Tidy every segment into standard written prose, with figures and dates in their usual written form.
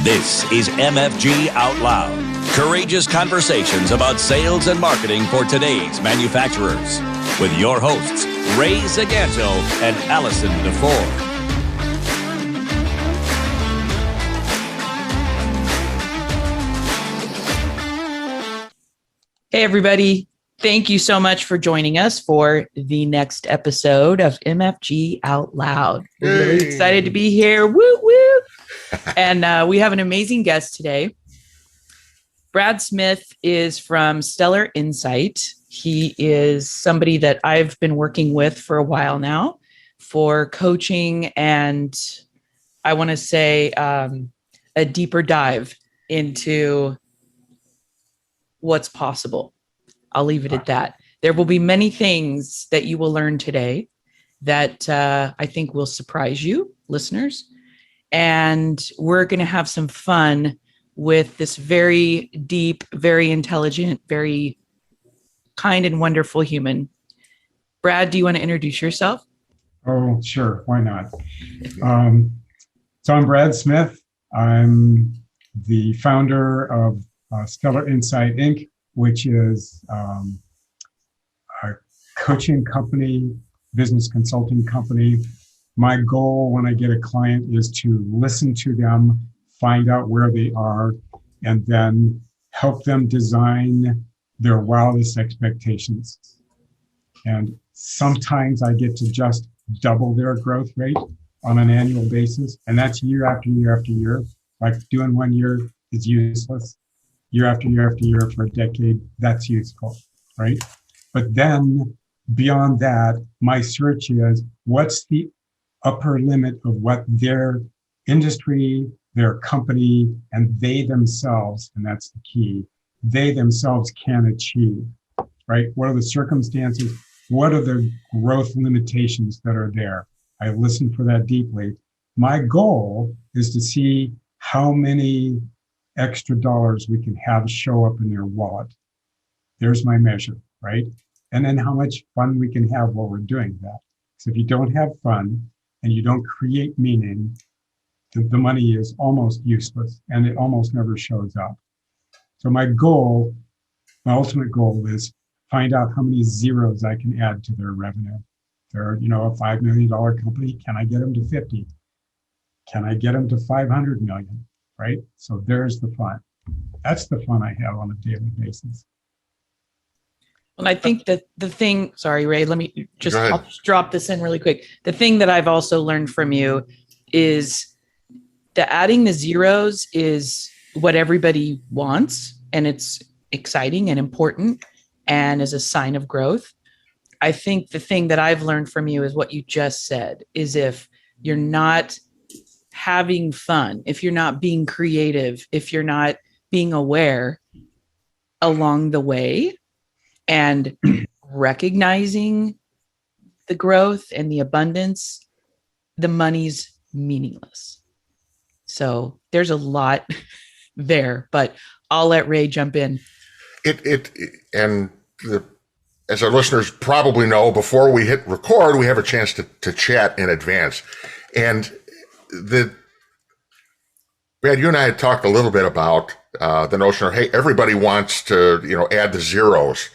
This is MFG Out Loud. Courageous conversations about sales and marketing for today's manufacturers. With your hosts, Ray Zigato and Allison Deford. Hey, everybody. Thank you so much for joining us for the next episode of MFG Out Loud. We're really excited to be here. Woo, woo. And we have an amazing guest today. Brad Smith is from Stellar Insight. He is somebody that I've been working with for a while now for coaching and I want to say a deeper dive into what's possible. I'll leave it at that. There will be many things that you will learn today that I think will surprise you, listeners. And we're going to have some fun with this very deep, very intelligent, very kind and wonderful human. Brad, do you want to introduce yourself? Oh, sure. Why not? So I'm Brad Smith. I'm the founder of Stellar Insight, Inc., which is a coaching company, business consulting company. My goal when I get a client is to listen to them, find out where they are, and then help them design their wildest expectations. And sometimes I get to just double their growth rate on an annual basis. And that's year after year after year. Like doing 1 year is useless. Year after year after year for a decade, that's useful, right? But then beyond that, my search is what's the upper limit of what their industry, their company, and they themselves, and that's the key, they themselves can achieve, right? What are the circumstances? What are the growth limitations that are there? I listen for that deeply. My goal is to see how many extra dollars we can have show up in their wallet. There's my measure, right? And then how much fun we can have while we're doing that. So if you don't have fun and you don't create meaning, the money is almost useless and it almost never shows up. So my ultimate goal is find out how many zeros I can add to their revenue. They're, a $5 million company. Can I get them to 50? Can I get them to 500 million? Right? So there's the fun. That's the fun I have on a daily basis. Well, I think that the thing, sorry, Ray, I'll just drop this in really quick. The thing that I've also learned from you is that adding the zeros is what everybody wants, and it's exciting and important and is a sign of growth. I think the thing that I've learned from you is what you just said, is if you're not having fun, if you're not being creative, if you're not being aware along the way and recognizing the growth and the abundance, the money's meaningless. So there's a lot there, but I'll let Ray jump in. As our listeners probably know, before we hit record, we have a chance to chat in advance. And Brad, you and I had talked a little bit about the notion of, hey, everybody wants to, add the zeros.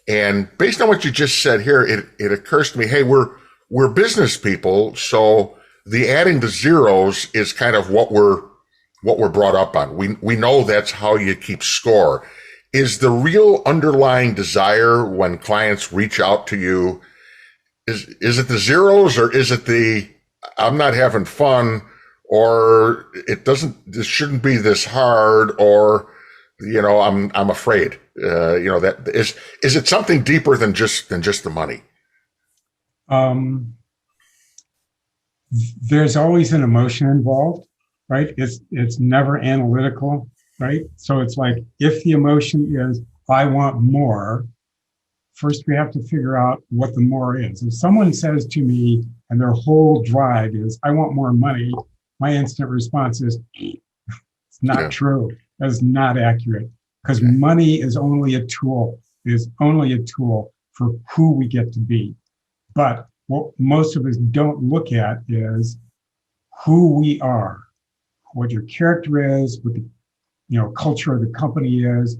And based on what you just said here, it occurs to me, hey, we're business people, so the adding the zeros is kind of what we're brought up on. We know that's how you keep score. Is the real underlying desire when clients reach out to you, is it the zeros, or is it the I'm not having fun, or this shouldn't be this hard, or, I'm afraid, that is it something deeper than just the money? There's always an emotion involved, right? It's never analytical, right? So it's like, if the emotion is, I want more, first we have to figure out what the more is. If someone says to me, and their whole drive is, I want more money, my instant response is, it's not true. That's not accurate, because money is only a tool. It is only a tool for who we get to be. But what most of us don't look at is who we are. what your character is, what the culture of the company is,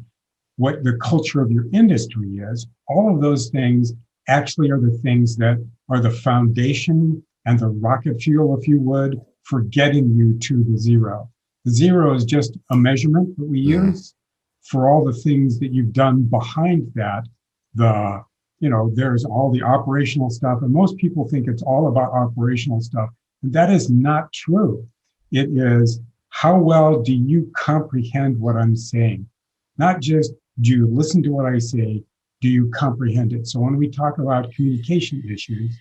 what the culture of your industry is. All of those things actually are the things that are the foundation and the rocket fuel, if you would, for getting you to the zero. The zero is just a measurement that we use for all the things that you've done behind that. There's all the operational stuff, and most people think it's all about operational stuff. And that is not true. It is, how well do you comprehend what I'm saying? Not just, do you listen to what I say? Do you comprehend it? So when we talk about communication issues,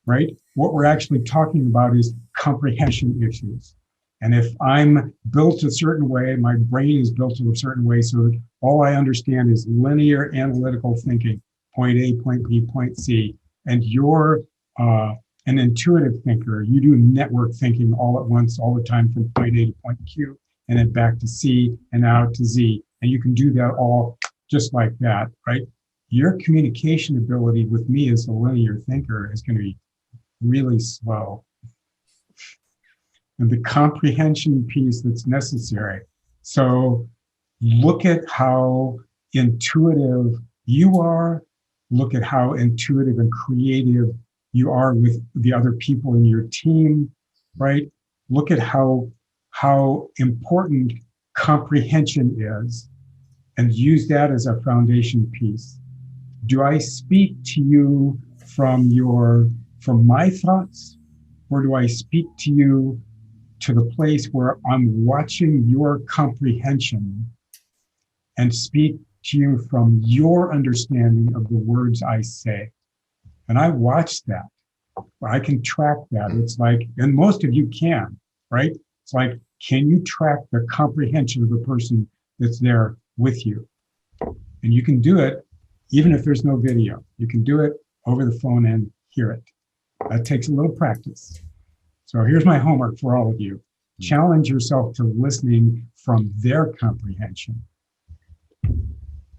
right, what we're actually talking about is comprehension issues. And if I'm built a certain way, my brain is built in a certain way so that all I understand is linear analytical thinking, point A, point B, point C, and you're an intuitive thinker. You do network thinking all at once, all the time, from point A to point Q, and then back to C and out to Z. And you can do that all just like that, right? Your communication ability with me as a linear thinker is going to be really slow. And the comprehension piece that's necessary. So look at how intuitive you are. Look at how intuitive and creative you are with the other people in your team, right? Look at how important comprehension is, and use that as a foundation piece. Do I speak to you from my thoughts, or do I speak to you to the place where I'm watching your comprehension and speak to you from your understanding of the words I say? And I watch that. I can track that. It's like, and most of you can, right? It's like, can you track the comprehension of the person that's there with you? And you can do it even if there's no video. You can do it over the phone and hear it. That takes a little practice. So here's my homework for all of you. Challenge yourself to listening from their comprehension.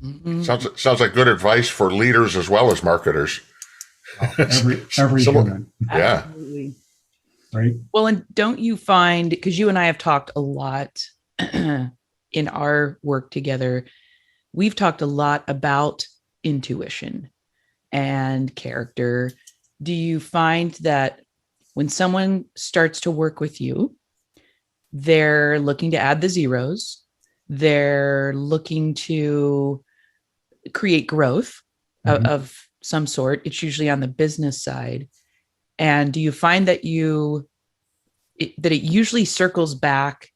Mm-hmm. Sounds like good advice for leaders as well as marketers. Every human. Yeah. Absolutely. Right. Well, and don't you find, because you and I have talked a lot in our work together, we've talked a lot about intuition and character. Do you find that when someone starts to work with you, they're looking to add the zeros, they're looking to create growth of some sort? It's usually on the business side. And do you find that that it usually circles back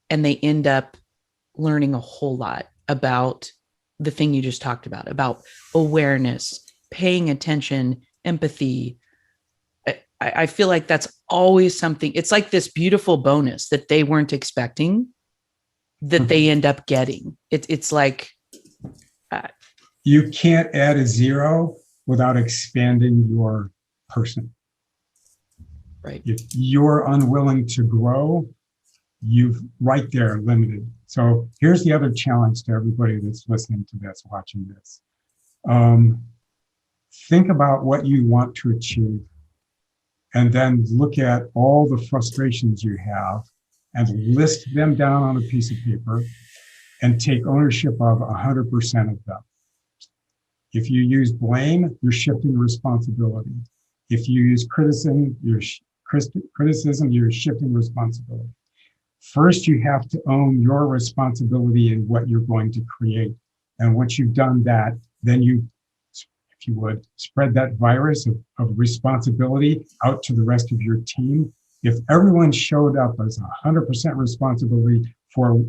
and they end up learning a whole lot about the thing you just talked about awareness, paying attention, empathy? I feel like that's always something. It's like this beautiful bonus that they weren't expecting that they end up getting. It's like, you can't add a zero without expanding your person. Right. If you're unwilling to grow, you've right there limited. So here's the other challenge to everybody that's listening to this, watching this. Think about what you want to achieve, and then look at all the frustrations you have and list them down on a piece of paper and take ownership of 100% of them. If you use blame, you're shifting responsibility. If you use criticism, you're shifting responsibility. First, you have to own your responsibility in what you're going to create. And once you've done that, then you, if you would, spread that virus of responsibility out to the rest of your team. If everyone showed up as 100% responsibility for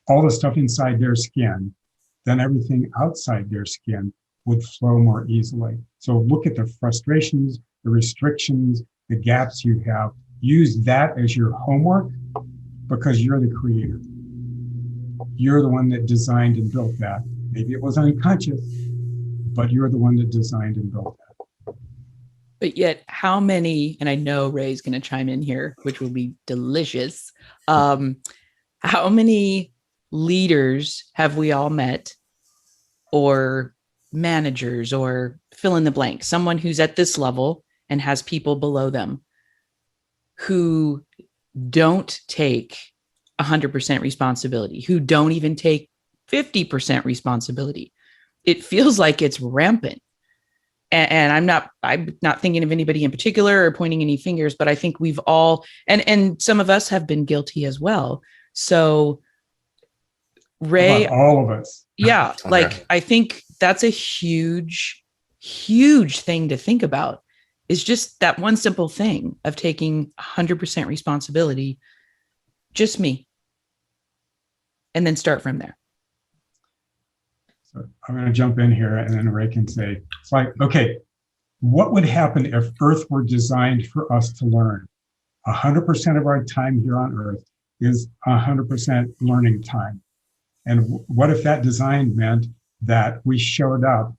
all the stuff inside their skin, then everything outside their skin would flow more easily. So look at the frustrations, the restrictions, the gaps you have. Use that as your homework, because you're the creator. You're the one that designed and built that. Maybe it was unconscious, but you're the one that designed and built that. But yet, how many, and I know Ray's going to chime in here, which will be delicious. How many leaders have we all met, or managers, or fill in the blank, someone who's at this level and has people below them who don't take 100% responsibility, who don't even take 50% responsibility. It feels like it's rampant. And I'm not thinking of anybody in particular or pointing any fingers, but I think we've all, and some of us have been guilty as well. So Ray, all of us. Yeah. Okay. Like, I think that's a huge, huge thing to think about, is just that one simple thing of taking 100% responsibility, just me, and then start from there. So I'm going to jump in here, and then Ray can say, it's like, okay, what would happen if Earth were designed for us to learn? 100% of our time here on Earth is 100% learning time. And what if that design meant that we showed up?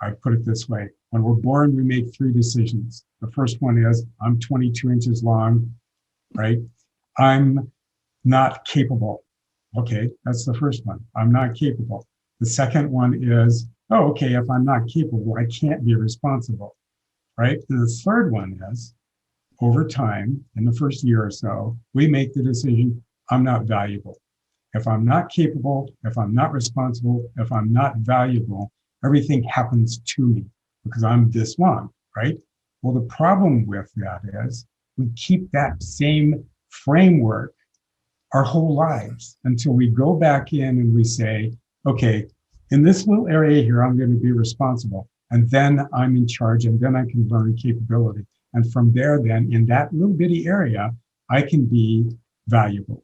I put it this way. When we're born, we make 3 decisions. The first one is, I'm 22 inches long, right? I'm not capable. Okay, that's the first one. I'm not capable. The second one is, oh, okay, if I'm not capable, I can't be responsible, right? And the third one is, over time, in the first year or so, we make the decision, I'm not valuable. If I'm not capable, if I'm not responsible, if I'm not valuable, everything happens to me because I'm this one, right? Well, the problem with that is we keep that same framework our whole lives until we go back in and we say, okay, in this little area here, I'm going to be responsible. And then I'm in charge, and then I can learn capability. And from there, then in that little bitty area, I can be valuable.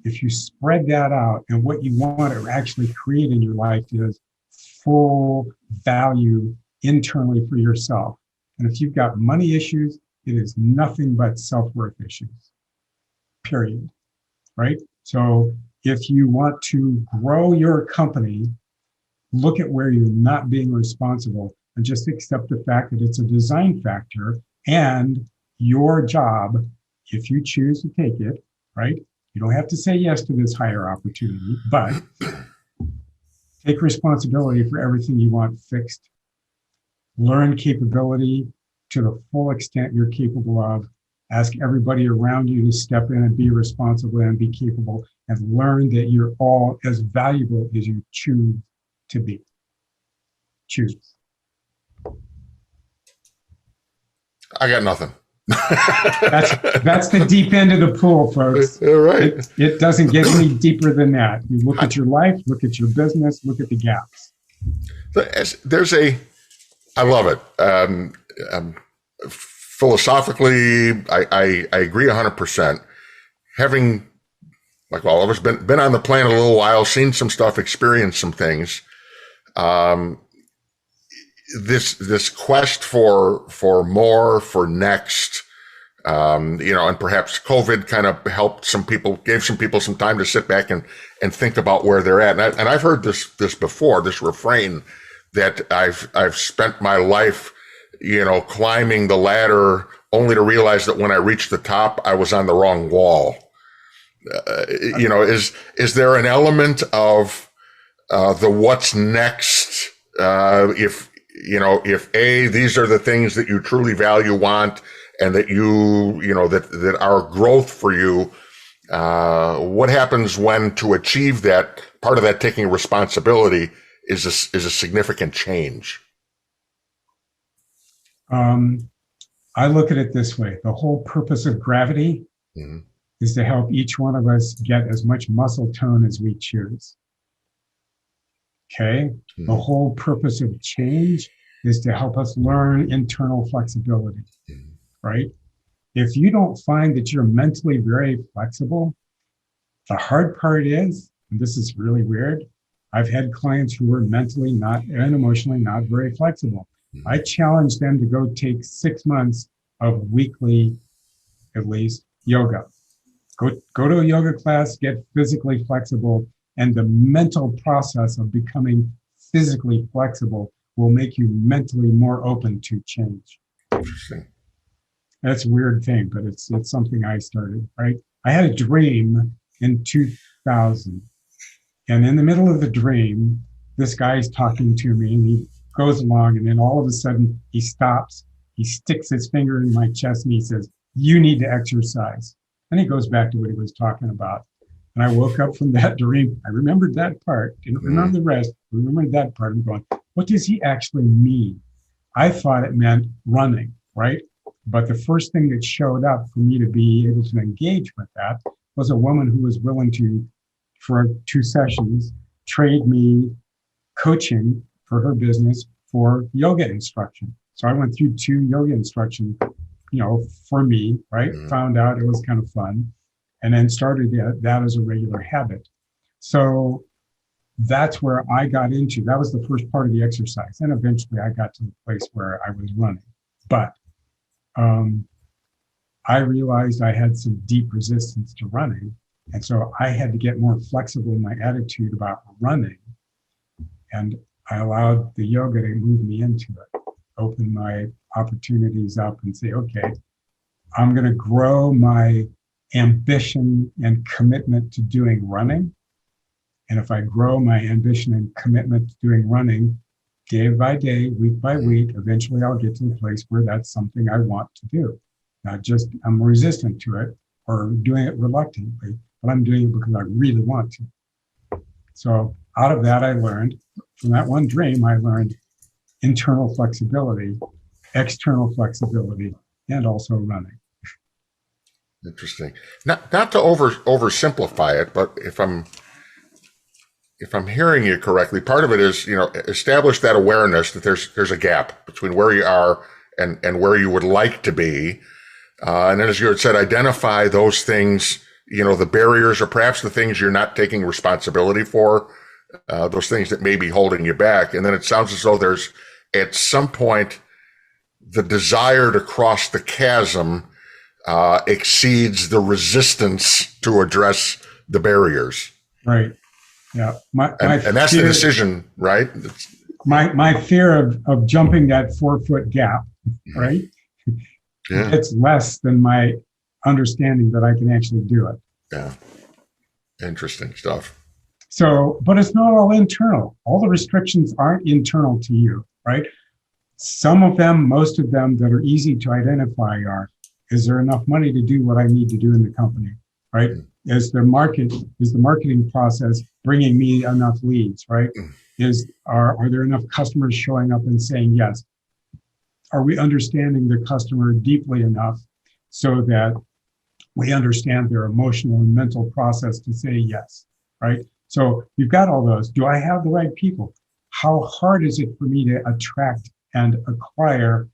If you spread that out, and what you want to actually create in your life is full value internally for yourself. And if you've got money issues, it is nothing but self-worth issues, period. Right? So if you want to grow your company, look at where you're not being responsible and just accept the fact that it's a design factor, and your job, if you choose to take it, right? You don't have to say yes to this higher opportunity, but take responsibility for everything you want fixed. Learn capability to the full extent you're capable of. Ask everybody around you to step in and be responsible and be capable, and learn that you're all as valuable as you choose to be. Choose. I got nothing. That's the deep end of the pool, folks. All right. It doesn't get any deeper than that. You look at your life, look at your business, look at the gaps. I love it. Philosophically, I agree 100%. Having, like all of us, been on the planet a little while, seen some stuff, experienced some things. This quest for more, for next, and perhaps COVID kind of helped some people, gave some people some time to sit back and think about where they're at. And I've heard this before, this refrain that I've spent my life, climbing the ladder only to realize that when I reached the top, I was on the wrong wall. Is there an element of the what's next? If these are the things that you truly value, want, and that that are growth for you, what happens when to achieve that, part of that taking responsibility is a significant change? I look at it this way. The whole purpose of gravity is to help each one of us get as much muscle tone as we choose. Okay? The whole purpose of change is to help us learn internal flexibility, right? If you don't find that you're mentally very flexible, the hard part is, and this is really weird, I've had clients who were mentally not and emotionally not very flexible. I challenge them to go take 6 months of weekly, at least, yoga. Go to a yoga class, get physically flexible, and the mental process of becoming physically flexible will make you mentally more open to change. Interesting. That's a weird thing, but it's something I started, right? I had a dream in 2000, and in the middle of the dream, this guy's talking to me, and he goes along, and then all of a sudden he stops, he sticks his finger in my chest, and he says, "You need to exercise." And he goes back to what he was talking about. And I woke up from that dream. I remembered that part, didn't remember the rest, remembered that part. I'm going, what does he actually mean? I thought it meant running, right? But the first thing that showed up for me to be able to engage with that was a woman who was willing to, for 2 sessions, trade me coaching for her business for yoga instruction. So I went through 2 yoga instruction, for me, right? Found out it was kind of fun, and then started that as a regular habit. So that's where I got into. That was the first part of the exercise. And eventually I got to the place where I was running. But I realized I had some deep resistance to running. And so I had to get more flexible in my attitude about running. And I allowed the yoga to move me into it, open my opportunities up and say, okay, I'm going to grow my ambition and commitment to doing running. And if I grow my ambition and commitment to doing running day by day, week by week, eventually I'll get to the place where that's something I want to do. Not just I'm resistant to it or doing it reluctantly, but I'm doing it because I really want to. So out of that, I learned, from that one dream, I learned internal flexibility, external flexibility, and also running. Interesting. Not to oversimplify it, but if I'm hearing you correctly, part of it is, establish that awareness that there's a gap between where you are and where you would like to be. And then, as you had said, identify those things, the barriers or perhaps the things you're not taking responsibility for, those things that may be holding you back. And then it sounds as though there's, at some point, the desire to cross the chasm exceeds the resistance to address the barriers. Right. Yeah. And that's the decision, right? My fear of jumping that 4-foot gap, right? Yeah. It's less than my understanding that I can actually do it. Yeah. Interesting stuff. So, but it's not all internal. All the restrictions aren't internal to you, right? Some of them, most of them that are easy to identify are, is there enough money to do what I need to do in the company, right? Is the marketing process bringing me enough leads, right? Are there enough customers showing up and saying yes? Are we understanding the customer deeply enough so that we understand their emotional and mental process to say yes, right? So you've got all those. Do I have the right people? How hard is it for me to attract and acquire,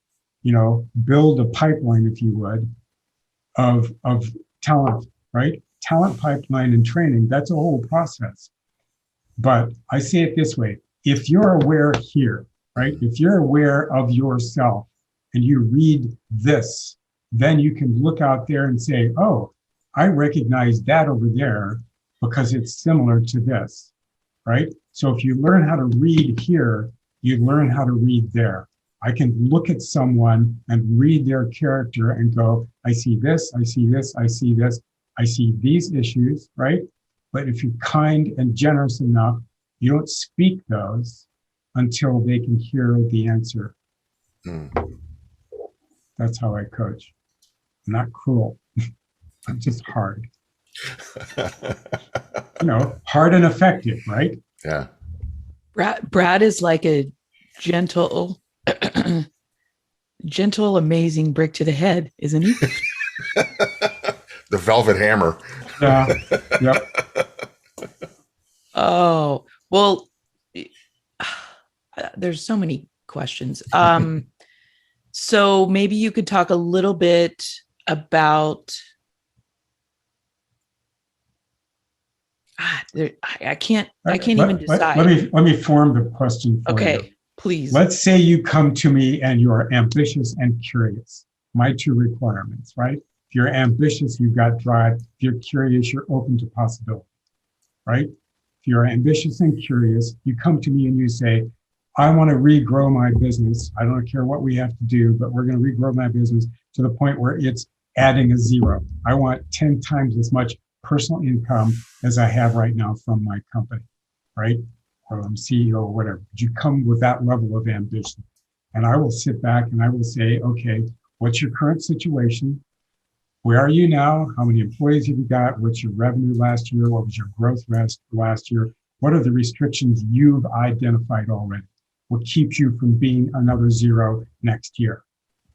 build a pipeline, if you would, of talent, right? Talent pipeline and training, that's a whole process. But I say it this way, if you're aware here, right? If you're aware of yourself and you read this, then you can look out there and say, oh, I recognize that over there because it's similar to this, right? So if you learn how to read here, you learn how to read there. I can look at someone and read their character and go, I see this, I see this, I see this, I see these issues, right? But if you're kind and generous enough, you don't speak those until they can hear the answer. That's how I coach. I'm not cruel. I'm just hard. Hard and effective, right? Yeah. Brad is like a gentle, amazing brick to the head, isn't he? The velvet hammer. Yeah. Yep. Oh, well, there's so many questions. So maybe you could talk a little bit about, I can't even decide. Let me form the question for you. Okay, please. Let's say you come to me and you're ambitious and curious. My 2 requirements, right? If you're ambitious, you've got drive. If you're curious, you're open to possibility, right? If you're ambitious and curious, you come to me and you say, I want to regrow my business. I don't care what we have to do, but we're going to regrow my business to the point where it's adding a 0. I want 10 times as much personal income as I have right now from my company, right? Or I'm CEO or whatever. But you come with that level of ambition. And I will sit back and I will say, okay, what's your current situation? where are you now? How many employees have you got? What's your revenue last year? What was your growth last year? What are the restrictions you've identified already? What keeps you from being another zero next year,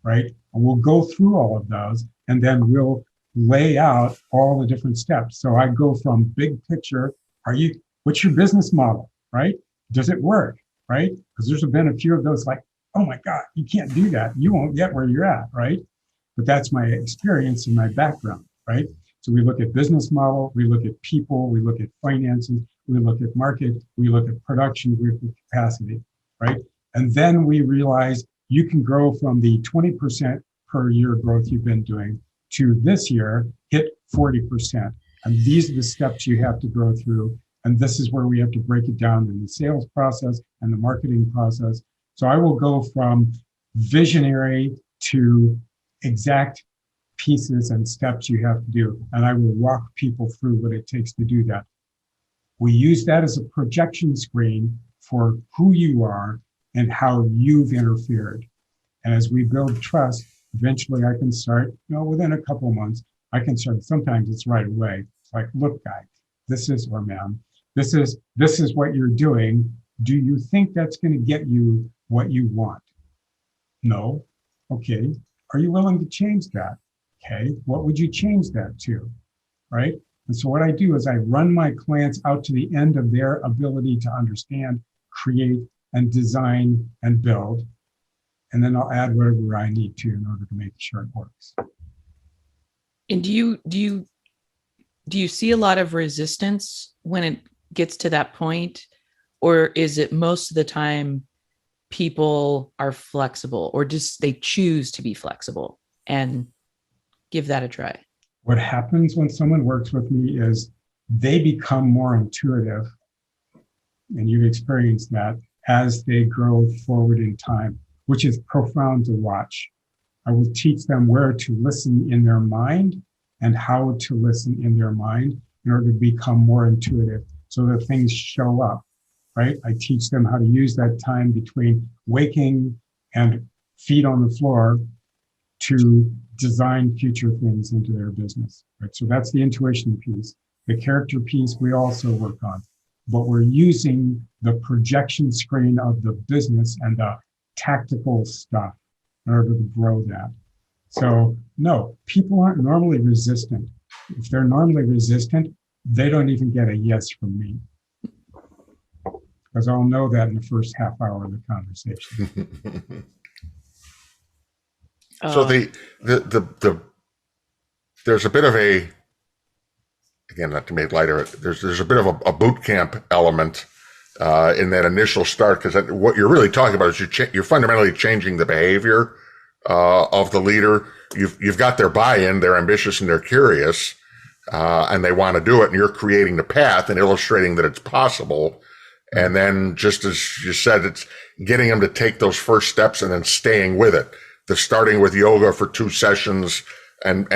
right? And we'll go through all of those, and then we'll lay out all the different steps. So I go from big picture, what's your business model, right? Does it work, right? Because there's been a few of those like, oh my God, you can't do that. You won't get where you're at, right? But that's my experience and my background, right? So we look at business model, we look at people, we look at finances, we look at market, we look at production, we look at capacity, right? And then we realize you can grow from the 20% per year growth you've been doing to this year, hit 40%. And these are the steps you have to go through. And this is where we have to break it down in the sales process and the marketing process. So I will go from visionary to exact pieces and steps you have to do. And I will walk people through what it takes to do that. We use that as a projection screen for who you are and how you've interfered. And as we build trust, eventually I can start, within a couple of months, I can start, sometimes it's right away. It's like, look, guy, or ma'am, this is what you're doing. Do you think that's going to get you what you want? No. Okay. Are you willing to change that? Okay. What would you change that to? Right. And so what I do is I run my clients out to the end of their ability to understand, create, and design and build. And then I'll add whatever I need to in order to make sure it works. And do you see a lot of resistance when it gets to that point? Or is it most of the time people are flexible, or just they choose to be flexible and give that a try? What happens when someone works with me is they become more intuitive, and you've experienced that as they grow forward in time, which is profound to watch. I will teach them where to listen in their mind and how to listen in their mind in order to become more intuitive so that things show up, right? I teach them how to use that time between waking and feet on the floor to design future things into their business, right? So that's the intuition piece. The character piece we also work on, but we're using the projection screen of the business and the tactical stuff in order to grow that. So no, people aren't normally resistant. If they're normally resistant, they don't even get a yes from me, because I'll know that in the first half hour of the conversation. So there's a bit of a, again, not to make light of it, there's a bit of a boot camp element in that initial start, because what you're really talking about is you're fundamentally changing the behavior of the leader. You've got their buy-in, they're ambitious and they're curious, and they want to do it, and you're creating the path and illustrating that it's possible. And then, just as you said, it's getting them to take those first steps and then staying with it. The starting with yoga for 2 sessions and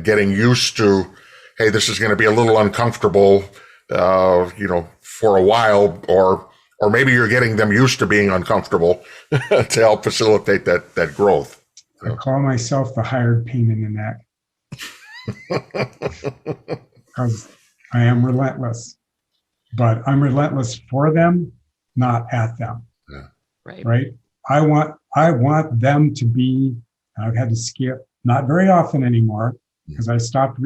getting used to, hey, this is going to be a little uncomfortable, for a while, or maybe you're getting them used to being uncomfortable to help facilitate that growth. I call myself the hired pain in the neck because I am relentless, but I'm relentless for them, not at them. Yeah. Right. I want them to be, I've had to skip, not very often anymore, because I stopped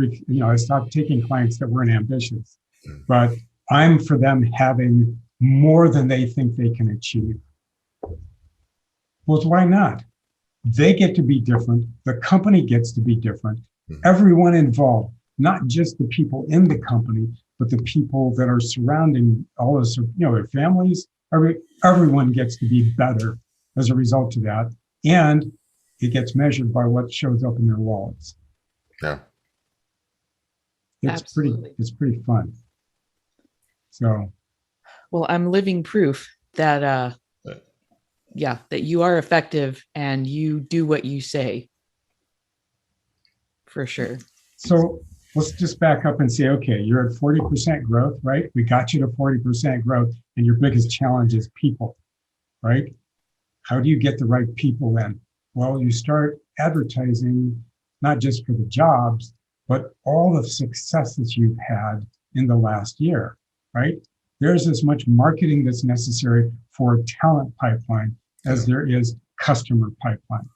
taking clients that weren't ambitious, but I'm for them having more than they think they can achieve. Well, why not? They get to be different. The company gets to be different. Everyone involved, not just the people in the company, but the people that are surrounding all of us, their families, everyone gets to be better as a result of that. And it gets measured by what shows up in their wallets. Yeah. It's pretty fun. So, well, I'm living proof that that you are effective and you do what you say. For sure. So let's just back up and say, okay, you're at 40% growth, right? We got you to 40% growth, and your biggest challenge is people, right? How do you get the right people in? Well, you start advertising not just for the jobs, but all the successes you've had in the last year, right? There's as much marketing that's necessary for a talent pipeline as there is customer pipeline.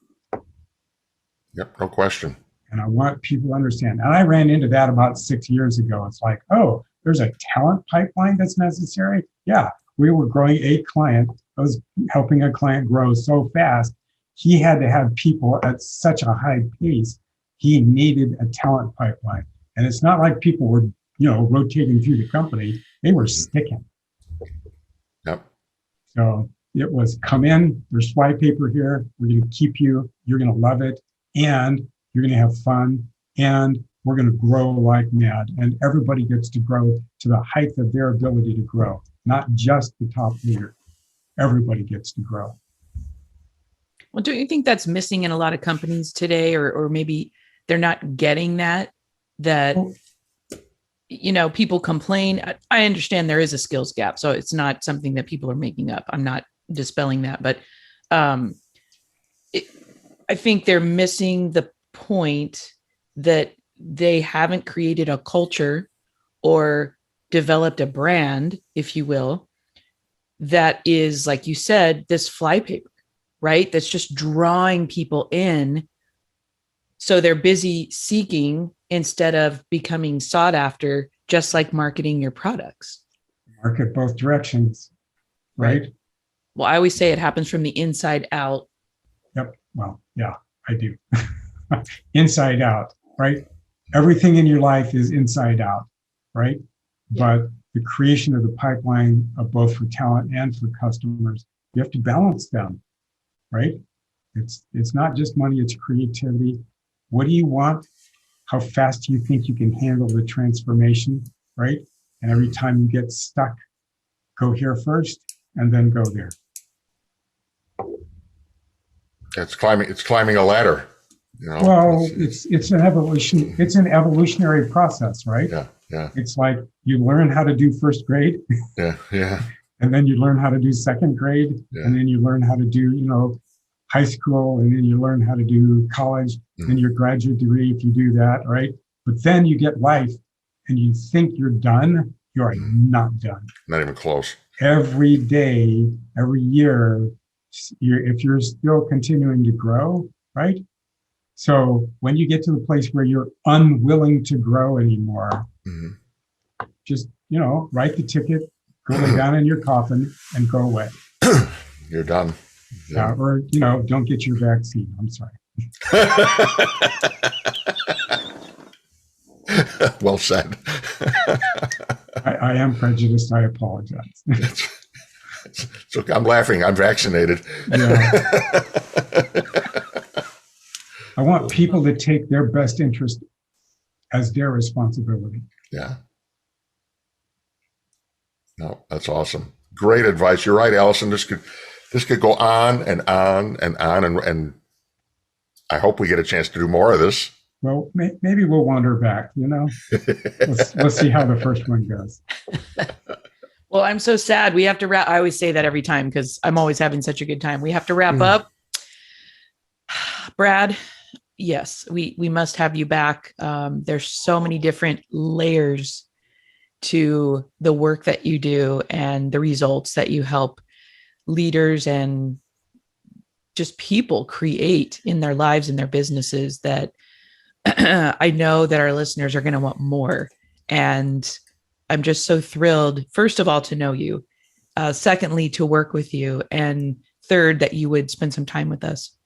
Yep, no question. And I want people to understand. And I ran into that about 6 years ago. It's like, oh, there's a talent pipeline that's necessary. Yeah, we were growing a client. I was helping a client grow so fast. He had to have people at such a high pace. He needed a talent pipeline. And it's not like people were, rotating through the company. They were sticking. Yep. So it was come in, there's fly paper here. We're going to keep you. You're going to love it. And you're going to have fun. And we're going to grow like mad. And everybody gets to grow to the height of their ability to grow, not just the top leader. Everybody gets to grow. Well, don't you think that's missing in a lot of companies today, or maybe they're not getting that people complain. I understand there is a skills gap, so it's not something that people are making up. I'm not dispelling that, but I think they're missing the point that they haven't created a culture or developed a brand, if you will, that is, like you said, this flypaper, right? That's just drawing people in. So they're busy seeking instead of becoming sought after, just like marketing your products. Market both directions, right? Well, I always say it happens from the inside out. Yep. Well, yeah, I do. Inside out, right? Everything in your life is inside out, right? Yeah. But the creation of the pipeline of both for talent and for customers, you have to balance them, right? It's not just money, it's creativity. What do you want? How fast do you think you can handle the transformation, right? And every time you get stuck, go here first and then go there. It's climbing a ladder. Well, it's an evolution. It's an evolutionary process, right? Yeah. It's like you learn how to do first grade. Yeah. And then you learn how to do second grade. Yeah. And then you learn how to do, high school, and then you learn how to do college, and your graduate degree if you do that, right? But then you get life and you think you're done. You are not done. Not even close. Every day, every year, if you're still continuing to grow, right? So when you get to the place where you're unwilling to grow anymore, just, write the ticket, go lay down in your coffin and go away. You're done. Yeah. Or, don't get your vaccine. I'm sorry. Well said. I am prejudiced. I apologize. So I'm laughing. I'm vaccinated. Yeah. I want people to take their best interest as their responsibility. Yeah. No, that's awesome. Great advice. You're right, Allison. This could go on and on and on, and I hope we get a chance to do more of this. Well, maybe we'll wander back, Let's see how the first one goes. Well, I'm so sad. We have to wrap. I always say that every time because I'm always having such a good time. We have to wrap up. Brad, yes, we must have you back. There's so many different layers to the work that you do and the results that you help leaders and just people create in their lives and their businesses that I know that our listeners are going to want more. And I'm just so thrilled, first of all, to know you. Secondly, to work with you. And third, that you would spend some time with us.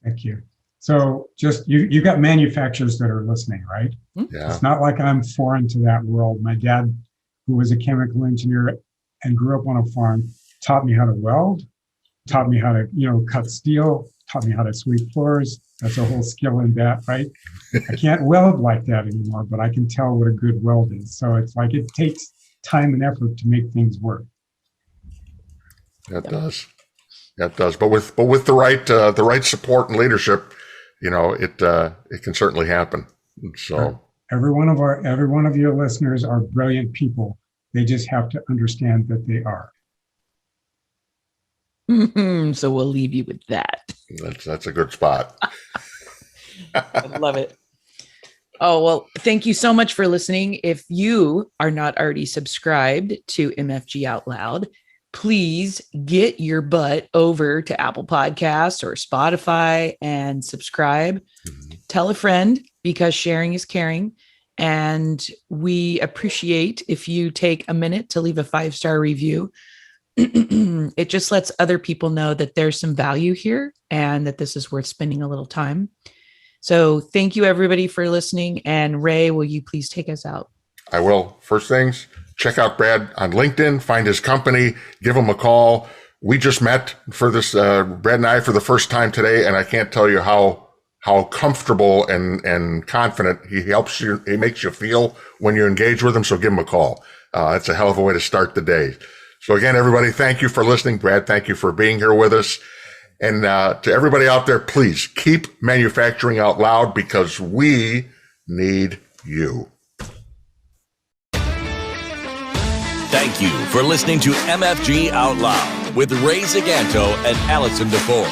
Thank you. So just you got manufacturers that are listening, right? Yeah. It's not like I'm foreign to that world. My dad, who was a chemical engineer and grew up on a farm, taught me how to weld, taught me how to, cut steel, taught me how to sweep floors. That's a whole skill in that, right? I can't weld like that anymore, but I can tell what a good weld is. So it's like it takes time and effort to make things work. That does. But with the right support and leadership, it can certainly happen. So every one of your listeners are brilliant people. They just have to understand that they are. So we'll leave you with that. That's a good spot. I love it. Oh, well, thank you so much for listening. If you are not already subscribed to MFG Out Loud, please get your butt over to Apple Podcasts or Spotify and subscribe. Tell a friend, because sharing is caring. And we appreciate if you take a minute to leave a 5-star review. It just lets other people know that there's some value here and that this is worth spending a little time. So thank you, everybody, for listening. And Ray, will you please take us out? I will. First things, check out Brad on LinkedIn, find his company, give him a call. We just met for this, Brad and I, for the first time today, and I can't tell you how comfortable and confident he helps you. He makes you feel when you engage with him. So give him a call. It's a hell of a way to start the day. So again, everybody, thank you for listening. Brad, thank you for being here with us. And to everybody out there, please keep manufacturing out loud, because we need you. Thank you for listening to MFG Out Loud with Ray Zigato and Allison Deford.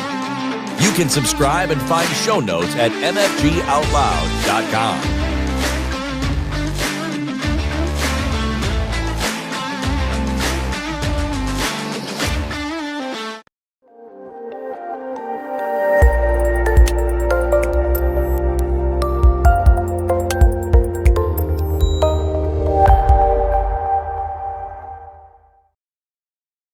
You can subscribe and find show notes at mfgoutloud.com.